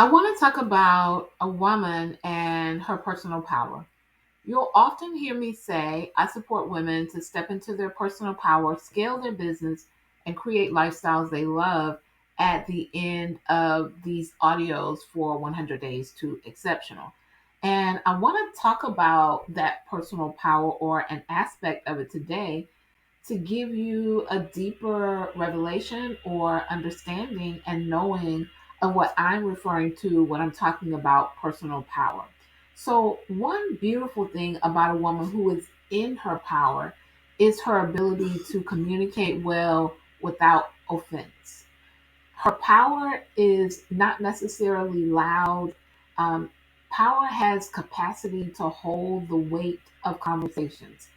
I want to talk about a woman and her personal power. You'll often hear me say I support women to step into their personal power, scale their business, and create lifestyles they love at the end of these audios for 100 Days to Exceptional. And I want to talk about that personal power or an aspect of it today to give you a deeper revelation or understanding and knowing of what I'm referring to when I'm talking about personal power. So, one beautiful thing about a woman who is in her power is her ability to communicate well without offense. Her power is not necessarily loud. Um, Power has capacity to hold the weight of conversations.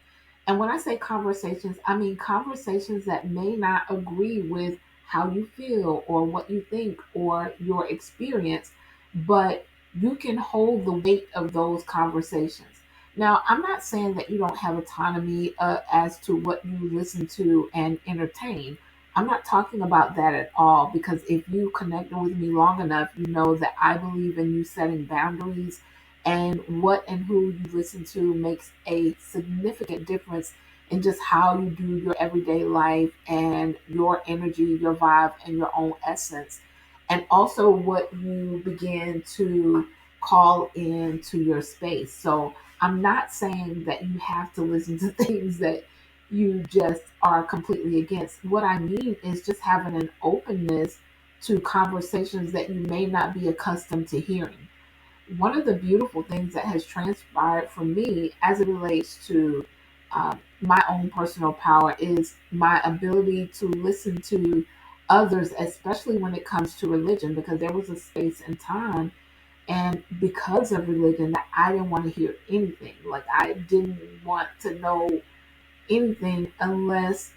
And when I say conversations, I mean conversations that may not agree with how you feel or what you think or your experience, but you can hold the weight of those conversations. Now, I'm not saying that you don't have autonomy as to what you listen to and entertain. I'm not talking about that at all because if you connected with me long enough, you know that I believe in you setting boundaries, and what and who you listen to makes a significant difference in just how you do your everyday life and your energy, your vibe, and your own essence. And also what you begin to call into your space. So I'm not saying that you have to listen to things that you just are completely against. What I mean is just having an openness to conversations that you may not be accustomed to hearing. One of the beautiful things that has transpired for me as it relates to my own personal power is my ability to listen to others, especially when it comes to religion, because there was a space and time, and because of religion, that I didn't want to hear anything. Like, I didn't want to know anything unless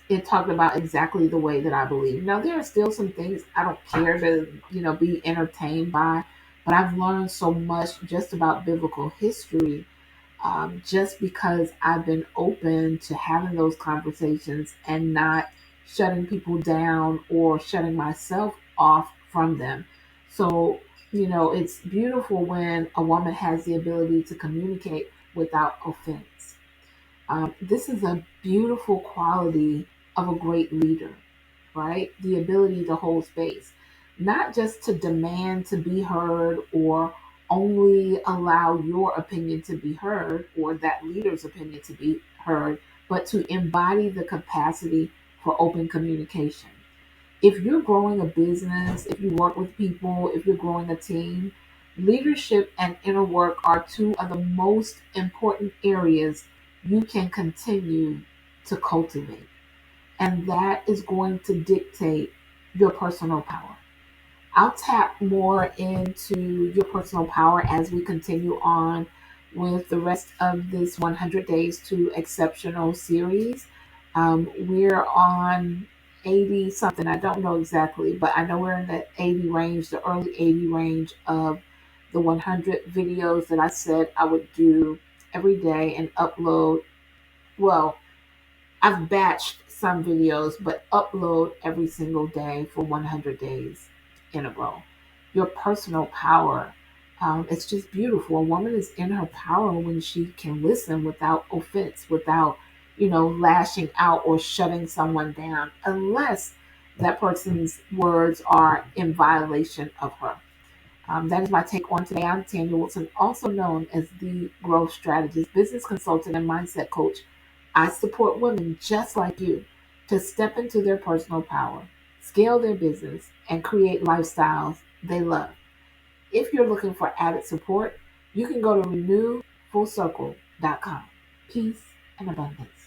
it talked about exactly the way that I believe. Now, there are still some things I don't care to, be entertained by, but I've learned so much just about biblical history, just because I've been open to having those conversations and not shutting people down or shutting myself off from them. So, it's beautiful when a woman has the ability to communicate without offense. This is a beautiful quality of a great leader, right? The ability to hold space, not just to demand to be heard or only allow your opinion to be heard or that leader's opinion to be heard, but to embody the capacity for open communication. If you're growing a business, if you work with people, if you're growing a team, leadership and inner work are two of the most important areas you can continue to cultivate. And that is going to dictate your personal power. I'll tap more into your personal power as we continue on with the rest of this 100 Days to Exceptional series. We're on 80 something. I don't know exactly, but I know we're in the 80 range, the early 80 range of the 100 videos that I said I would do every day and upload. Well, I've batched some videos, but upload every single day for 100 days in a row. Your personal power. It's just beautiful. A woman is in her power when she can listen without offense, without, lashing out or shutting someone down, unless that person's words are in violation of her. That is my take on today. I'm Tanya Wilson, also known as the growth strategist, business consultant, and mindset coach. I support women just like you to step into their personal power, scale their business, and create lifestyles they love. If you're looking for added support, you can go to renewfullcircle.com. Peace and abundance.